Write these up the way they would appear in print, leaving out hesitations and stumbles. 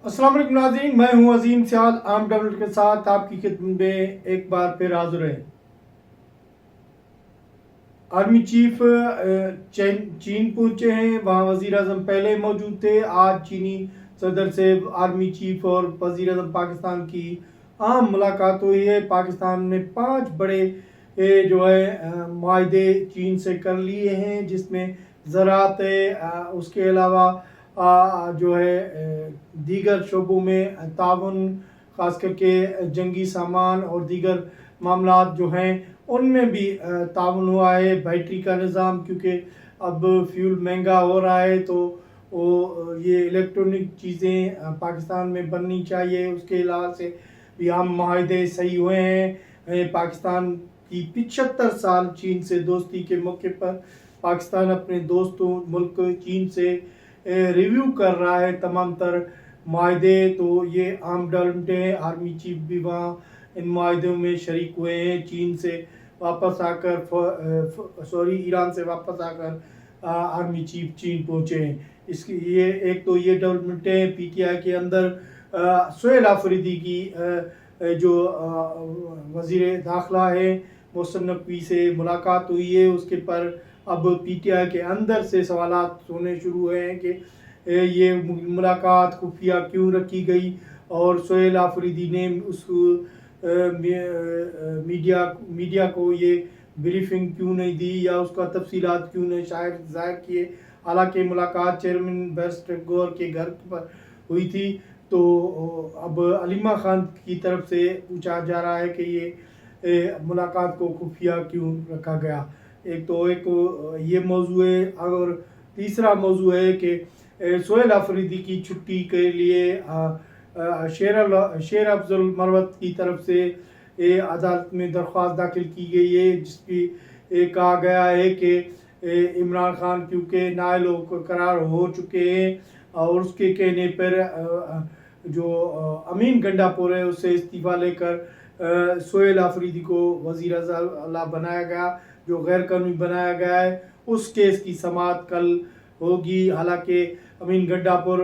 अस्सलाम वालेकुम नाज़रीन, मैं हूं अजीम सियाल आम डबल के साथ आपकी खिदमत में एक बार फिर हाजिर है। आर्मी चीफ चीन पहुंचे हैं, वहां वजीर आजम पहले मौजूद थे। आज चीनी सदर से आर्मी चीफ और वजीर आजम पाकिस्तान की आम मुलाकात हुई है। पाकिस्तान ने 5 बड़े जो है मुआहदे चीन से कर लिए हैं, जिसमें ज़राअत है, उसके अलावा जो है दीगर शोबों में ताउन, ख़ास करके जंगी सामान और दीगर मामलात जो हैं उनमें भी ताउन हुआ है। बैटरी का निज़ाम, क्योंकि अब फ्यूल महंगा हो रहा है, तो वो ये इलेक्ट्रॉनिक चीज़ें पाकिस्तान में बननी चाहिए, उसके अलावा से भी हम माहदे सही हुए हैं। पाकिस्तान की 75 साल चीन से दोस्ती के मौके पर पाकिस्तान अपने दोस्तों मुल्क चीन से रिव्यू कर रहा है तमाम तर माहदे। तो ये आम डेवलपमेंट है। आर्मी चीफ भी वहाँ इन माहदों में शरीक हुए हैं। चीन से वापस आकर ईरान से वापस आकर आर्मी चीफ चीन पहुँचे हैं। इसकी ये एक तो ये डेवलपमेंट है। पीटीआई के अंदर सुहेल आफरीदी की जो वज़ीर दाखिला है मोहसिन नकवी से मुलाकात हुई है। उसके पर अब पीटीआई के अंदर से सवालात होने शुरू हुए हैं कि ये मुलाकात खुफिया क्यों रखी गई, और सुहेल आफरीदी ने उस मीडिया को ये ब्रीफिंग क्यों नहीं दी या उसका तफसीलात क्यों नहीं ज़ाहिर किए। हालांकि मुलाकात चेयरमैन बेस्ट गौर के घर पर हुई थी। तो अब अलीमा खान की तरफ से पूछा जा रहा है कि ये मुलाकात को खुफिया क्यों रखा गया। एक ये मौजू है, और तीसरा मौजू है कि सुहेल आफरीदी की छुट्टी के लिए शेर अफजल मरवत की तरफ से अदालत में दरख्वास्त दाखिल की गई है, जिसकी कहा गया है कि इमरान खान क्योंकि नाअहल करार हो चुके हैं, और उसके कहने पर जो अमीन गंडापुर है उससे इस्तीफ़ा लेकर सुहेल आफरीदी को वज़ीर आज़म बनाया गया, जो गैर कानूनी बनाया गया है। उस केस की समाअत कल होगी। हालांकि अमीन गंडापुर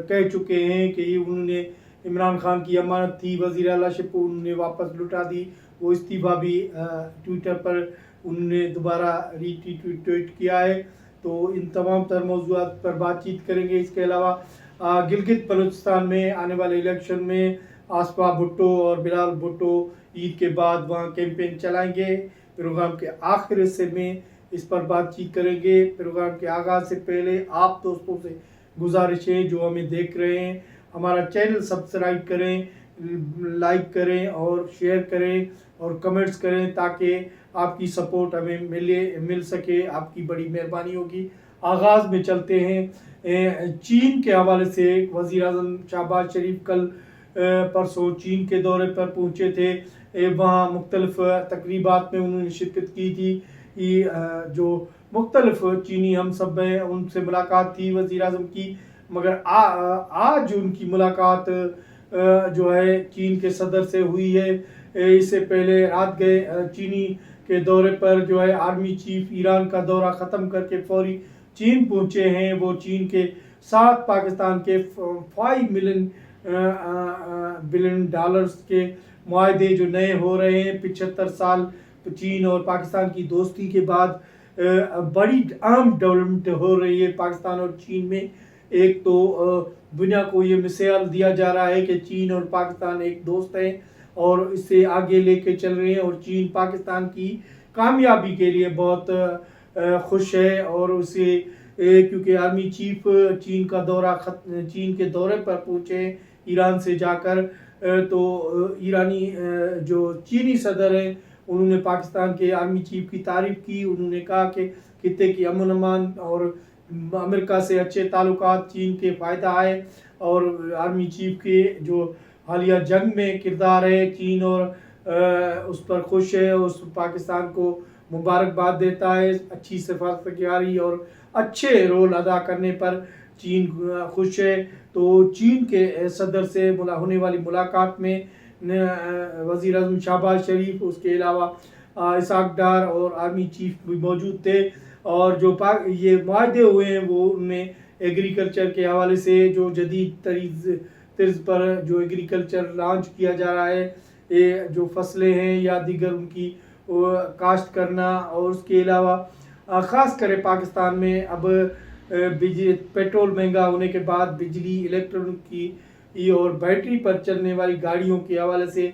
कह चुके हैं कि उन्होंने इमरान खान की अमानत थी वज़ीर आला शिप, उन्होंने वापस लुटा दी। वो इस्तीफ़ा भी ट्विटर पर उन्होंने दोबारा रीट्वीट किया है। तो इन तमाम तर मौज़ूआत पर बातचीत करेंगे। इसके अलावा गिलगित बलूचिस्तान में आने वाले इलेक्शन में आसफा भुट्टो और बिलाल भुट्टो ईद के बाद वहाँ कैंपेन चलाएंगे। प्रोग्राम के आखिर हिस्से में इस पर बातचीत करेंगे। प्रोग्राम के आगाज़ से पहले आप दोस्तों से गुजारिश है जो हमें देख रहे हैं, हमारा चैनल सब्सक्राइब करें, लाइक करें और शेयर करें और कमेंट्स करें, ताकि आपकी सपोर्ट हमें मिल सके। आपकी बड़ी मेहरबानी होगी। आगाज़ में चलते हैं। चीन के हवाले से वज़ीर आज़म शहबाज शरीफ कल परसों चीन के दौरे पर पहुँचे थे। वहाँ मुख्तलिफ तकरीबात में उन्होंने शिरकत की थी। जो मुख्तलिफ चीनी हम सब हैं उनसे मुलाकात थी वज़ीर आज़म की, मगर आज उनकी मुलाकात जो है चीन के सदर से हुई है। इससे पहले रात गए चीनी के दौरे पर जो है आर्मी चीफ ईरान का दौरा ख़त्म करके फौरी चीन पहुँचे हैं। वो चीन के साथ पाकिस्तान के 5 बिलियन डॉलर्स के मुआहदे जो नए हो रहे हैं 75 साल चीन और पाकिस्तान की दोस्ती के बाद बड़ी अहम डेवलपमेंट हो रही है पाकिस्तान और चीन में। एक तो दुनिया को ये मिसाल दिया जा रहा है कि चीन और पाकिस्तान एक दोस्त हैं और इससे आगे लेके चल रहे हैं, और चीन पाकिस्तान की कामयाबी के लिए बहुत खुश है। और उसे क्योंकि आर्मी चीफ चीन के दौरे पर पहुँचे ईरान से जाकर, तो ईरानी जो चीनी सदर हैं उन्होंने पाकिस्तान के आर्मी चीफ की तारीफ़ की। उन्होंने कहा कि खित्ते की अमन अमान और अमेरिका से अच्छे ताल्लुकात चीन के फ़ायदा है, और आर्मी चीफ के जो हालिया जंग में किरदार है चीन और उस पर खुश है, उस पाकिस्तान को मुबारकबाद देता है। अच्छी सिफारतकारी और अच्छे रोल अदा करने पर चीन खुश है। तो चीन के सदर से होने वाली मुलाकात में वज़ीर आज़म शहबाज शरीफ, उसके अलावा इसाक डार और आर्मी चीफ भी मौजूद थे। और जो ये मुआहदे हुए हैं वो उनमें एग्रीकल्चर के हवाले से जो जदीद طرز پر جو ایگریکلچر لانچ کیا جا رہا ہے، جو فصلیں ہیں یا دیگر ان کی کاشت کرنا، اور اس کے علاوہ خاص کر پاکستان میں اب پیٹرول مہنگا ہونے کے بعد بجلی، الیکٹرانک کی اور بیٹری پر چلنے والی گاڑیوں کے حوالے سے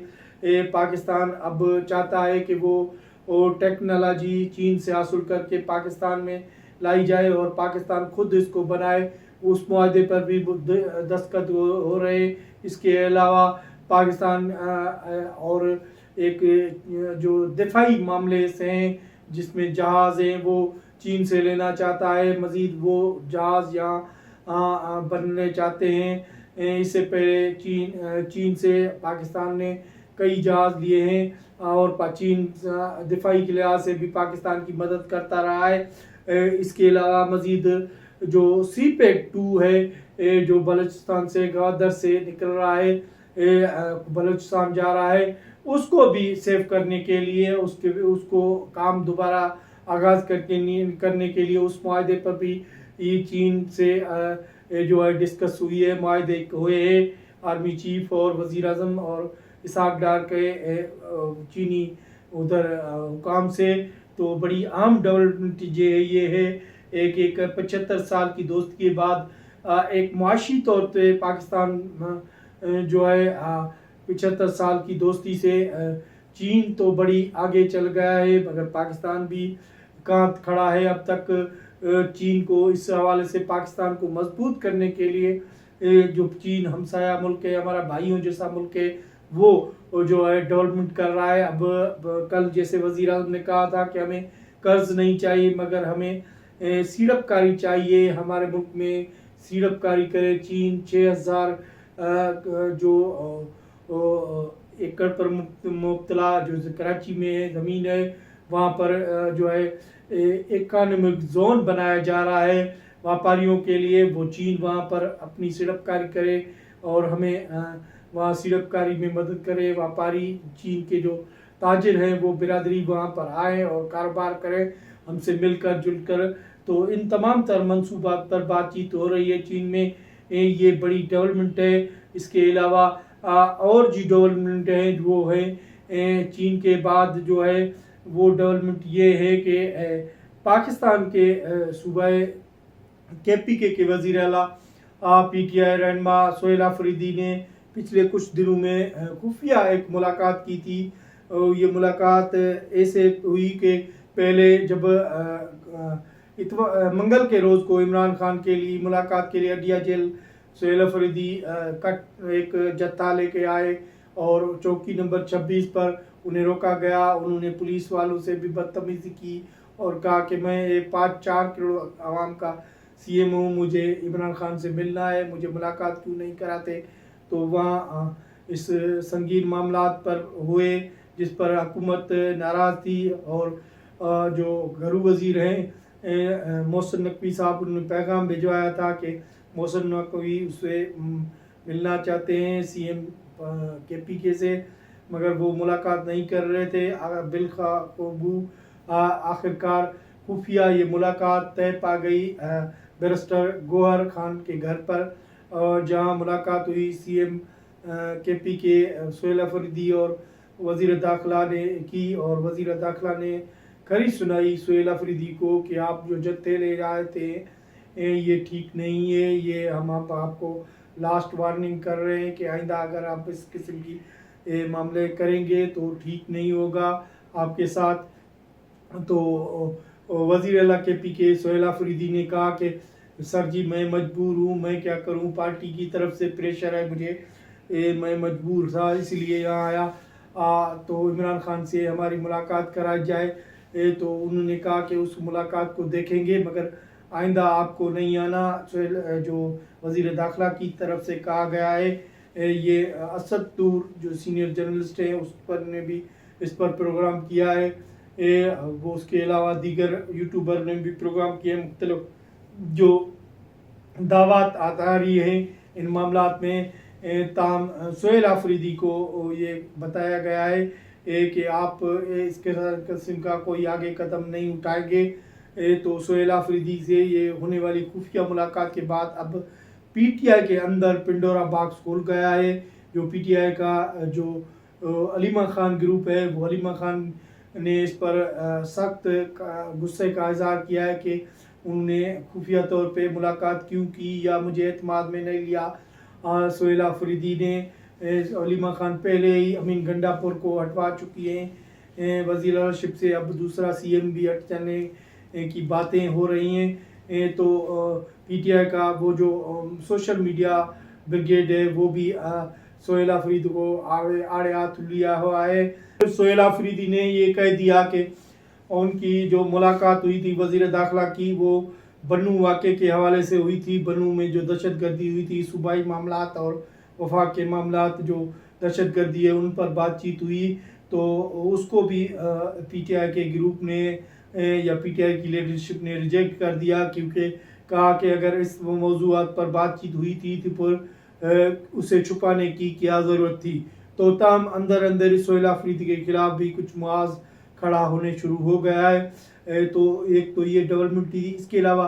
پاکستان اب چاہتا ہے کہ وہ ٹیکنالوجی چین سے حاصل کر کے پاکستان میں لائی جائے اور پاکستان خود اس کو بنائے۔ اس معاہدے پر بھی دستخط ہو رہے۔ اس کے علاوہ پاکستان اور ایک جو دفاعی معاملے سے ہیں جس میں جہاز ہیں وہ چین سے لینا چاہتا ہے، مزید وہ جہاز یہاں بننے چاہتے ہیں۔ اس سے پہلے چین سے پاکستان نے کئی جہاز لیے ہیں اور چین دفاعی کے لحاظ سے بھی پاکستان کی مدد کرتا رہا ہے۔ اس کے علاوہ مزید جو سی پیک 2 ہے جو بلوچستان سے گوادر سے نکل رہا ہے، بلوچستان جا رہا ہے، اس کو بھی سیو کرنے کے لیے اس کو کام دوبارہ آغاز کرنے کے لیے اس معاہدے پر بھی چین سے جو ہے ڈسکس ہوئی ہے، معاہدے ہوئے ہیں آرمی چیف اور وزیر اعظم اور اسحاق ڈار کے چینی ادھر حکام سے۔ تو بڑی اہم ڈیولپمنٹ یہ ہے ایک 75 سال کی دوستی کے بعد ایک معاشی طور پہ پاکستان جو ہے 75 سال کی دوستی سے چین تو بڑی آگے چل گیا ہے، مگر پاکستان بھی کانت کھڑا ہے اب تک۔ چین کو اس حوالے سے پاکستان کو مضبوط کرنے کے لیے جو چین ہمسایہ ملک ہے، ہمارا بھائیوں جیسا ملک ہے، وہ جو ہے ڈیولپمنٹ کر رہا ہے۔ اب کل جیسے وزیر اعظم نے کہا تھا کہ ہمیں قرض نہیں چاہیے مگر ہمیں سیڑپ کاری چاہیے، ہمارے ملک میں سیڑپ کاری کرے چین۔ 6000 جو ایکڑ پر مبتلا جو کراچی میں زمین ہے، وہاں پر جو ہے اکنامک زون بنایا جا رہا ہے واپاریوں کے لیے۔ وہ چین وہاں پر اپنی سیڑپ کاری کرے اور ہمیں وہاں سیڑپ کاری میں مدد کرے۔ واپاری چین کے جو تاجر ہیں وہ برادری وہاں پر آئیں اور کاروبار کریں ہم سے مل کر جل کر۔ تو ان تمام تر منصوبات پر بات چیت ہو رہی ہے چین میں، یہ بڑی ڈیولپمنٹ ہے۔ اس کے علاوہ اور جو ڈیولپمنٹ ہیں وہ ہے چین کے بعد جو ہے وہ ڈیولپمنٹ یہ ہے کہ پاکستان کے صوبہ کے پی کے وزیر اعلیٰ پی ٹی آئی رہنما سہیل آفریدی نے پچھلے کچھ دنوں میں خفیہ ایک ملاقات کی تھی۔ یہ ملاقات ایسے ہوئی کہ پہلے جب منگل کے روز کو عمران خان کے لیے ملاقات کے لیے اڈیا جیل سہیل آفریدی ایک جتھا لے کے آئے اور چوکی نمبر 26 پر انہیں روکا گیا۔ انہوں نے پولیس والوں سے بھی بدتمیزی کی اور کہا کہ میں 4 کروڑ عوام کا سی ایم ہوں، مجھے عمران خان سے ملنا ہے، مجھے ملاقات کیوں نہیں کراتے۔ تو وہاں اس سنگین معاملات پر ہوئے جس پر حکومت ناراض تھی اور جو گھریلو وزیر ہیں محسن نقوی صاحب، انہوں نے پیغام بھجوایا تھا کہ محسن نقوی اس سے ملنا چاہتے ہیں سی ایم کے پی کے سے، مگر وہ ملاقات نہیں کر رہے تھے۔ بالخوبو آخرکار خفیہ یہ ملاقات طے پا گئی بیرسٹر گوہر خان کے گھر پر، جہاں ملاقات ہوئی سی ایم کے پی کے سہیل آفریدی اور وزیر داخلہ نے کی، اور وزیر داخلہ نے کھری سنائی سہیل آفریدی کو کہ آپ جو جتھے لے جائے تھے یہ ٹھیک نہیں ہے، یہ ہم آپ کو لاسٹ وارننگ کر رہے ہیں کہ آئندہ اگر آپ اس قسم کی معاملے کریں گے تو ٹھیک نہیں ہوگا آپ کے ساتھ۔ تو وزیر اعلیٰ کے پی کے سہیل آفریدی نے کہا کہ سر جی میں مجبور ہوں، میں کیا کروں، پارٹی کی طرف سے پریشر ہے مجھے، میں مجبور تھا اس لیے یہاں آیا، تو عمران خان سے ہماری ملاقات کرائی جائے۔ تو انہوں نے کہا کہ اس ملاقات کو دیکھیں گے مگر آئندہ آپ کو نہیں آنا۔ جو وزیر داخلہ کی طرف سے کہا گیا ہے، یہ اسد طور جو سینئر جرنلسٹ ہیں اس پر نے بھی اس پر پروگرام کیا ہے، وہ اس کے علاوہ دیگر یوٹیوبر نے بھی پروگرام کیے، مختلف جو دعوات آ رہی ہیں ان معاملات میں۔ تاہم سہیل آفریدی کو یہ بتایا گیا ہے کہ آپ اس قسم کا کوئی آگے قدم نہیں اٹھائیں گے۔ تو سہیل آفریدی سے یہ ہونے والی خفیہ ملاقات کے بعد اب पी टी आई के अंदर पिंडोरा बॉक्स खोल गया है। जो पी टी आई का जो अलीमा खान ग्रुप है, वो अलीमा खान ने इस पर सख्त गुस्से का इजहार किया है कि उन्होंने खुफिया तौर पे मुलाकात क्यों की या मुझे एतमाद में नहीं लिया। सोहेल आफरीदी ने अलीमा खान पहले ही अमीन गंडापुर को हटवा चुकी हैं वज़ीर-ए-आज़म से, अब दूसरा सीएम भी हट जाने की बातें हो रही हैं। तो पीटीआई का वो जो सोशल मीडिया ब्रिगेड है वो भी सोहेल आफरीदी को आड़े हाथ लिया हुआ है। सोहेल आफरीदी ने ये कह दिया कि उनकी जो मुलाकात हुई थी वज़ीर दाखिला की वो बन्नू वाक़े के हवाले से हुई थी। बन्नू में जो दहशत गर्दी हुई थी, सूबाई मामलात और वफाक के मामलात जो दहशत गर्दी है उन पर बातचीत हुई, तो उसको भी पीटीआई के ग्रुप ने या पीटीआई की लीडरशिप ने रिजेक्ट कर दिया, क्योंकि कहा कि अगर इस मौज़ूआत पर बातचीत हुई थी तो फिर उसे छुपाने की क्या ज़रूरत थी। तो ताम अंदर अंदर सोहेल आफरीदी के खिलाफ भी कुछ मुआज़ खड़ा होने शुरू हो गया है। तो एक तो ये डेवलपमेंट थी। इसके अलावा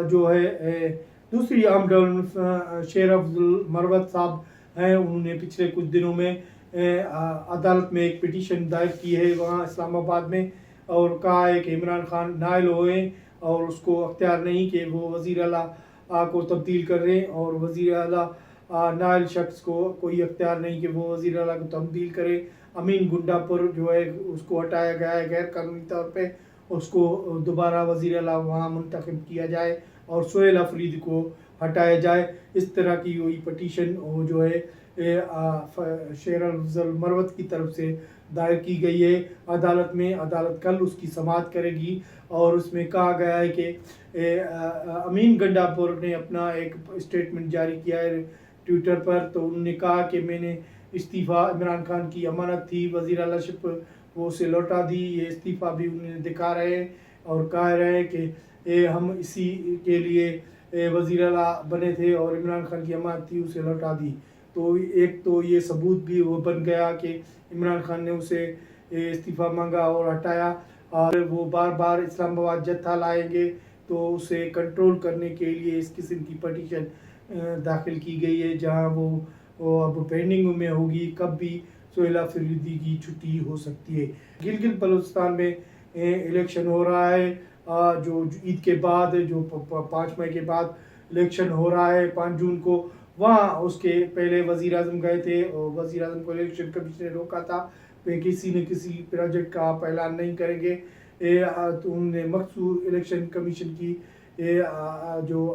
जो है दूसरी आम डेवलपमेंट, शेर अफजल मरवत साहब हैं, उन्होंने पिछले कुछ दिनों में अदालत में एक पिटीशन दायर की है वहाँ इस्लामाबाद में, और कहा है कि इमरान खान नाअहल हुए और उसको अख्तियार नहीं कि वो वज़ीर आला को तब्दील कर रहे हैं, और वज़ीर आला नाअहल शख्स को कोई अख्तियार नहीं कि वो वज़ीर आला को तब्दील करे। अमीन गुंडापुर जो है उसको हटाया गया है गैर कानूनी तौर पे, उसको दोबारा वज़ीर आला वहाँ मुंतखब किया जाए और सोहेल आफरीदी को हटाया जाए। इस तरह की वही पटिशन वो जो है शेर अफजल मरवत की तरफ से दायर की गई है अदालत में। अदालत कल उसकी समाअत करेगी और उसमें कहा गया है कि अमीन गंडापुर ने अपना एक स्टेटमेंट जारी किया है ट्विटर पर। तो उन्होंने कहा कि मैंने इस्तीफ़ा, इमरान खान की अमानत थी वज़ीर आलाशिप वो उसे लौटा दी। ये इस्तीफ़ा भी उन्हें दिखा रहे हैं और कह रहे हैं कि हम इसी के लिए वज़ीर आला बने थे और इमरान खान की अमानत थी उसे लौटा दी। तो एक तो ये सबूत भी वो बन गया कि इमरान खान ने उसे इस्तीफ़ा मांगा और हटाया, और वो बार बार इस्लामाबाद जत्था लाएंगे, तो उसे कंट्रोल करने के लिए इस किस्म की पटिशन दाखिल की गई है, जहां वो अब पेंडिंग में होगी कब भी सोहेल आफरीदी की छुट्टी हो सकती है। गिलगित बल्तिस्तान में इलेक्शन हो रहा है, जो ईद के बाद, जो 5 मई के बाद इलेक्शन हो रहा है 5 जून को। वहाँ उसके पहले वज़ीर-ए-आज़म गए थे और वज़ीर-ए-आज़म को इलेक्शन कमीशन ने रोका था कि किसी न किसी प्रोजेक्ट का आप ऐलान नहीं करेंगे। तो उन्होंने मखसूस इलेक्शन कमीशन की जो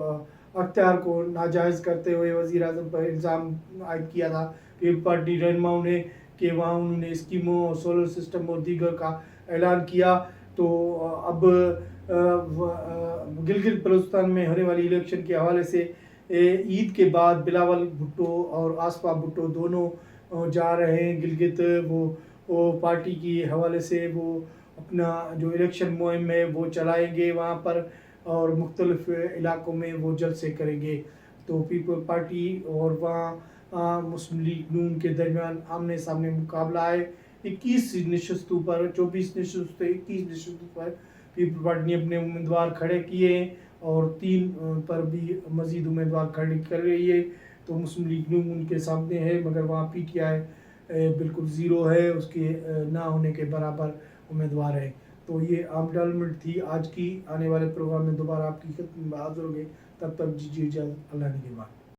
अख्तियार को नाजायज़ करते हुए वज़ीर-ए-आज़म पर इल्ज़ाम आयद किया था पीपल्स पार्टी रहनुमाओं ने कि वहाँ उन्होंने स्कीमों और सोलर सिस्टम और दीगर का ऐलान किया। तो अब गिलगित बल्तिस्तान में होने वाली इलेक्शन के हवाले से ईद के बाद बिलावल भुट्टो और आसफा भुट्टो दोनों जा रहे हैं गिलगित। वो पार्टी की हवाले से वो अपना जो इलेक्शन मुहिम है वो चलाएंगे वहाँ पर, और मुख्तलिफ इलाकों में वो जलसे करेंगे। तो पीपल पार्टी और वहाँ मुस्लिम लीग नून के दरमियान आमने सामने मुकाबला है। 21 नशस्तों पर, 24 नशस्तों 21 नशस्तों पर पीपल पार्टी ने अपने उम्मीदवार खड़े किए हैं और 3 पर भी मज़ीद उम्मीदवार खड़े कर रही है। तो मुस्लिम लीग नून उनके सामने है, मगर वहाँ पीटीआई बिल्कुल ज़ीरो है, उसके ना होने के बराबर उम्मीदवार है। तो ये आम डेवलपमेंट थी आज की। आने वाले प्रोग्राम में दोबारा आपकी खिदमत में हाज़िर होंगे, तब तक दीजिए इजाज़त। अल्लाह निगहबान।